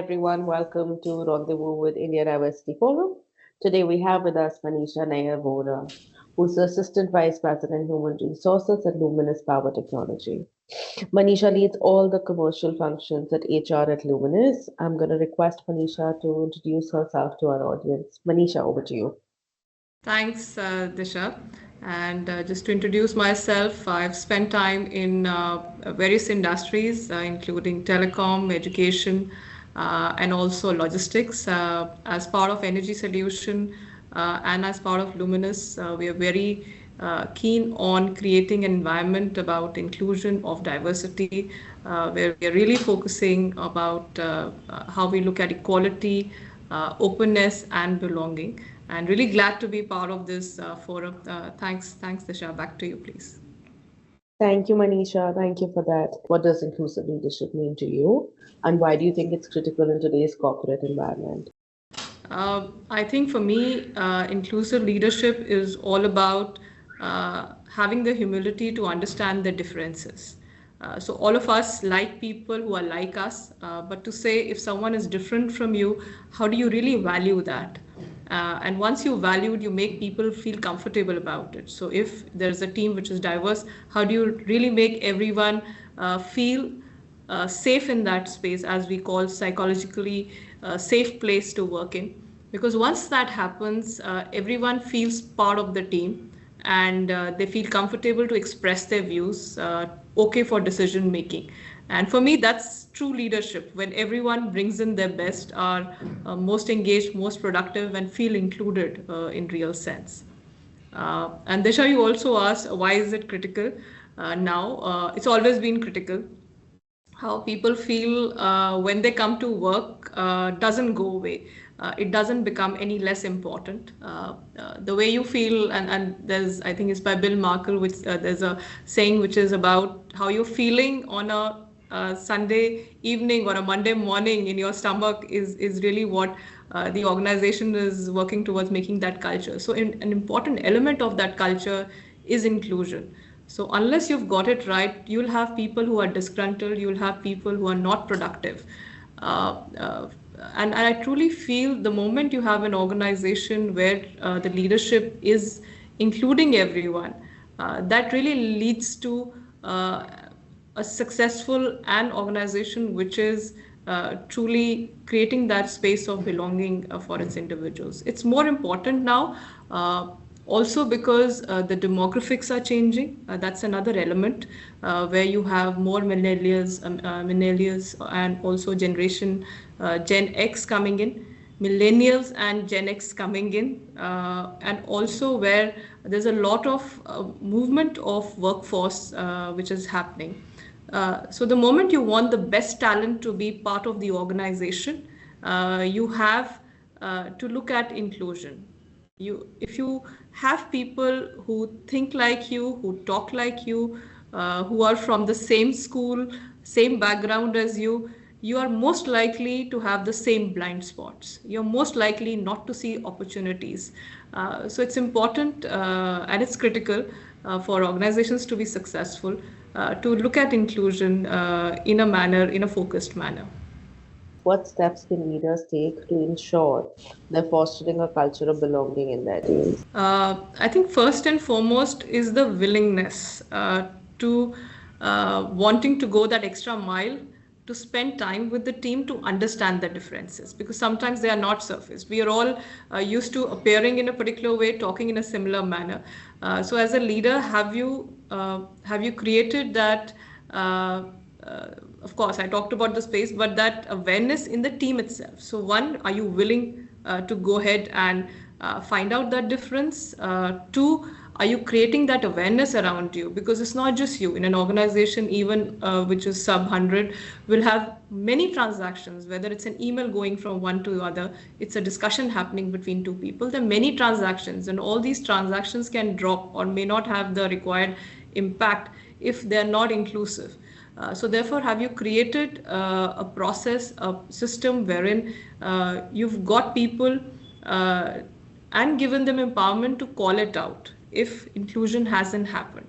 everyone. Welcome to Rendezvous with India Diversity Forum. Today we have with us Manisha Nair Vora, who's the Assistant Vice President Human Resources at Luminous Power Technology. Manisha leads all the commercial functions at HR at Luminous. I'm going to request Manisha to introduce herself to our audience. Manisha, over to you. Thanks, Disha. And just to introduce myself, I've spent time in various industries, including telecom, education, and also logistics. As part of Energy Solution and as part of Luminous, we are very keen on creating an environment about inclusion of diversity, where we are really focusing about how we look at equality, openness, and belonging. And really glad to be part of this forum. Thanks, Disha. Back to you, please. Thank you, Manisha. Thank you for that. What does inclusive leadership mean to you? And why do you think it's critical in today's corporate environment? I think for me, inclusive leadership is all about having the humility to understand the differences. So all of us like people who are like us, but to say if someone is different from you, how do you really value that? And once you value it, you make people feel comfortable about it. So if there's a team which is diverse, how do you really make everyone feel safe in that space, as we call psychologically safe place to work in? Because once that happens, everyone feels part of the team, and they feel comfortable to express their views, okay for decision making. And for me, that's true leadership, when everyone brings in their best, are most engaged, most productive, and feel included in real sense. And Disha, you also asked why is it critical now? It's always been critical. How people feel when they come to work doesn't go away. It doesn't become any less important. The way you feel, and there's, I think it's by Bill Markle, which there's a saying which is about how you're feeling on a Sunday evening or a Monday morning in your stomach is really what the organization is working towards making that culture. So an important element of that culture is inclusion. So unless you've got it right, you'll have people who are disgruntled, you'll have people who are not productive. Uh, uh, and I truly feel the moment you have an organization where the leadership is including everyone, that really leads to a successful and organization which is truly creating that space of belonging for its individuals. It's more important now, also because the demographics are changing. That's another element where you have more millennials and also generation Gen X coming in, millennials and Gen X coming in, and also where there's a lot of movement of workforce which is happening. So the moment you want the best talent to be part of the organization, you have to look at inclusion. If you have people who think like you, who talk like you, who are from the same school, same background as you are most likely to have the same blind spots. You're most likely not to see opportunities. So it's important and it's critical for organizations to be successful, to look at inclusion in a manner, in a focused manner. What steps can leaders take to ensure they're fostering a culture of belonging in their teams? I think first and foremost is the willingness to wanting to go that extra mile to spend time with the team to understand the differences, because sometimes they are not surface. We are all used to appearing in a particular way, talking in a similar manner. So as a leader, have you created that of course, I talked about the space, but that awareness in the team itself. So, one, are you willing to go ahead and find out that difference? Two, are you creating that awareness around you? Because it's not just you. In an organization, even which is sub 100, will have many transactions, whether it's an email going from one to the other, it's a discussion happening between two people. There are many transactions, and all these transactions can drop or may not have the required impact if they're not inclusive. So therefore, have you created a process, a system wherein you've got people and given them empowerment to call it out if inclusion hasn't happened?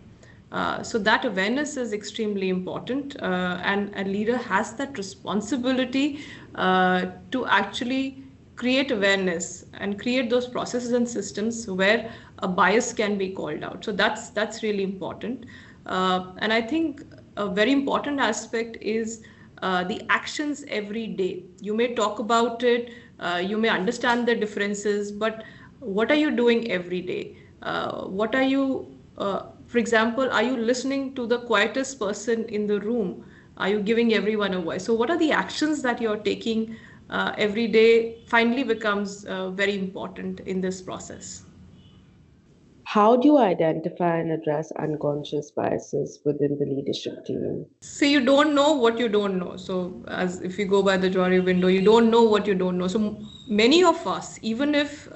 So that awareness is extremely important, and a leader has that responsibility to actually create awareness and create those processes and systems where a bias can be called out. So that's really important. And I think a very important aspect is the actions every day. You may talk about it, you may understand the differences, but what are you doing every day? What are you, for example, are you listening to the quietest person in the room? Are you giving everyone a voice? So, what are the actions that you're taking every day finally becomes very important in this process. How do you identify and address unconscious biases within the leadership team? So you don't know what you don't know. So as if you go by the Jory window, you don't know what you don't know. So many of us, even if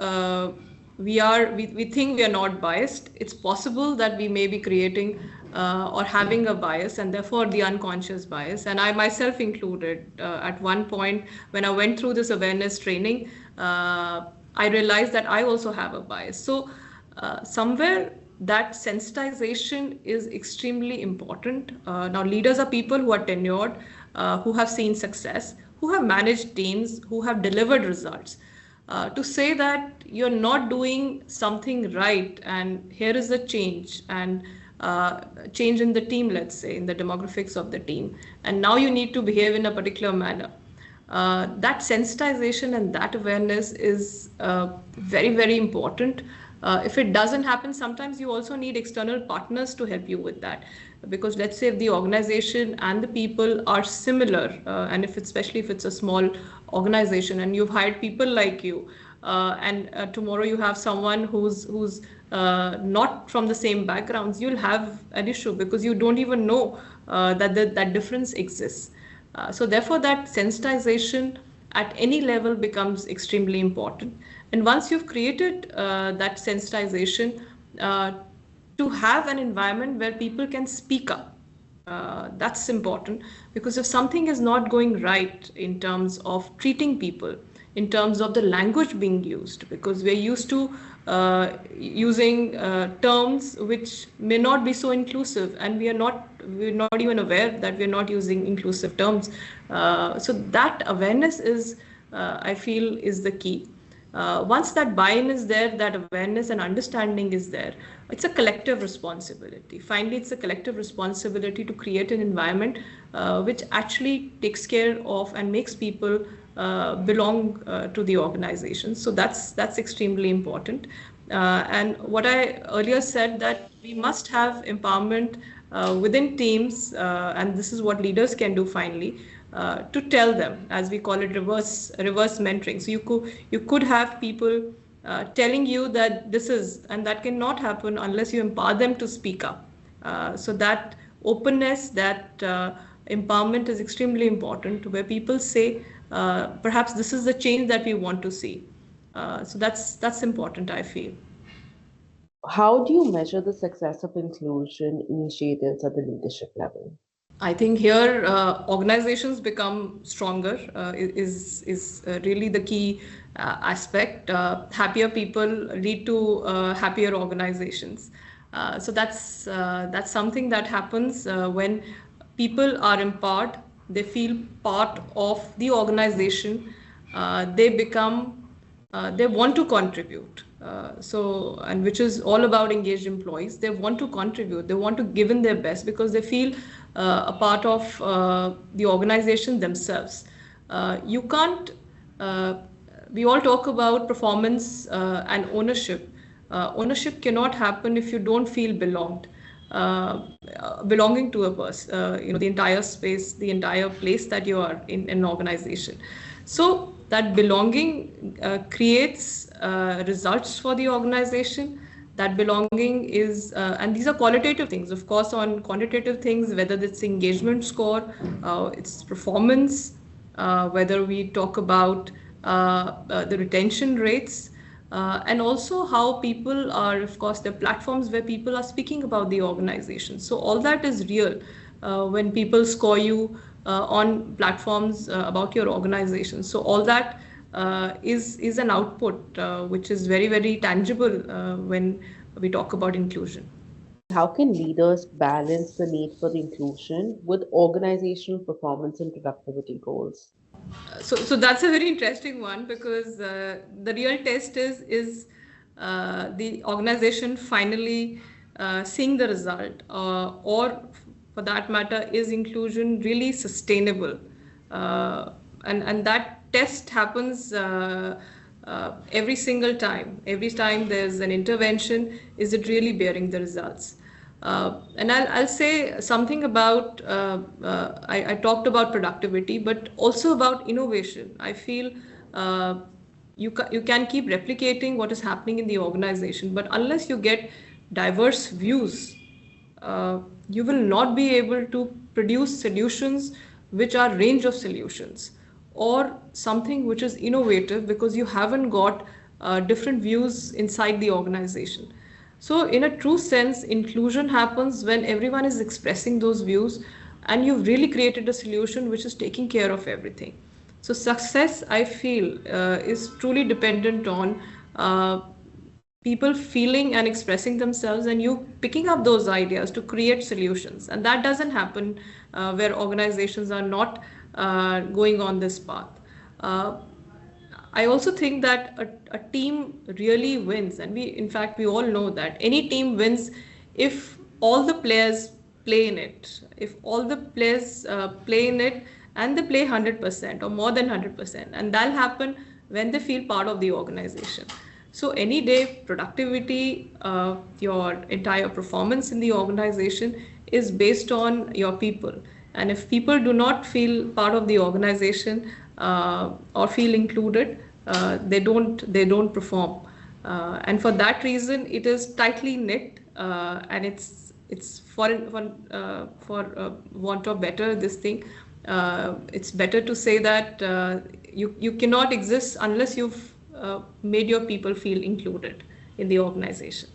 we think we are not biased, it's possible that we may be creating or having a bias, and therefore the unconscious bias. And I myself included at one point when I went through this awareness training, I realized that I also have a bias. So somewhere that sensitization is extremely important. Now, leaders are people who are tenured, who have seen success, who have managed teams, who have delivered results. To say that you're not doing something right and here is the change and change in the team, let's say, in the demographics of the team, and now you need to behave in a particular manner. That sensitization and that awareness is very, very important. If it doesn't happen, sometimes you also need external partners to help you with that. Because let's say if the organization and the people are similar, and if it's, especially if it's a small organization and you've hired people like you, and tomorrow you have someone who's not from the same backgrounds, you'll have an issue because you don't even know that difference exists. So therefore, that sensitization at any level becomes extremely important. And once you've created that sensitization, uh, to have an environment where people can speak up, that's important, because if something is not going right in terms of treating people, in terms of the language being used, because we're used to using terms which may not be so inclusive, and we're not even aware that we're not using inclusive terms. So that awareness is, I feel, is the key. Once that buy-in is there, that awareness and understanding is there, it's a collective responsibility. Finally, it's a collective responsibility to create an environment which actually takes care of and makes people belong to the organization. So that's extremely important. And what I earlier said, that we must have empowerment within teams, and this is what leaders can do finally, to tell them, as we call it, reverse mentoring. So you could have people telling you that this is, and that cannot happen unless you empower them to speak up. So that openness, that empowerment is extremely important, where people say, perhaps this is the change that we want to see. So that's important, I feel. How do you measure the success of inclusion initiatives at the leadership level? I think here organizations become stronger, is really the key aspect. Happier people lead to happier organizations. So that's something that happens when people are empowered. They feel part of the organization. They become, they want to contribute. And which is all about engaged employees. They want to contribute. They want to give in their best because they feel a part of the organization themselves. You can't. We all talk about performance and ownership. Ownership cannot happen if you don't feel belonging to a person. The entire space, the entire place that you are in an organization. So that belonging creates results for the organization. That belonging is, and these are qualitative things. Of course, on quantitative things, whether it's engagement score, it's performance, whether we talk about the retention rates, and also how people are, of course, the platforms where people are speaking about the organization. So all that is real when people score you on platforms about your organization. So all that is an output which is very, very tangible when we talk about inclusion. how can leaders balance the need for the inclusion with organizational performance and productivity goals? So that's a very interesting one because the real test is the organization finally seeing the result, or for that matter, is inclusion really sustainable? Uh, and that test happens every single time. Every time there's an intervention, is it really bearing the results? And I'll say something about, I talked about productivity, but also about innovation. I feel you can keep replicating what is happening in the organization, but unless you get diverse views, uh, you will not be able to produce solutions which are range of solutions, or something which is innovative, because you haven't got different views inside the organization. So in a true sense, inclusion happens when everyone is expressing those views and you've really created a solution which is taking care of everything. So success, I feel, is truly dependent on people feeling and expressing themselves, and you picking up those ideas to create solutions. And that doesn't happen where organizations are not going on this path. Uh, I also think that a team really wins, and in fact, we all know that any team wins if all the players play in it. If all the players play in it and they play 100% or more than 100%, and that'll happen when they feel part of the organization. So any day, productivity, your entire performance in the organization is based on your people. And if people do not feel part of the organization or feel included, they don't perform. And for that reason, it is tightly knit, and it's for want of better this thing. It's better to say that you cannot exist unless you've made your people feel included in the organization.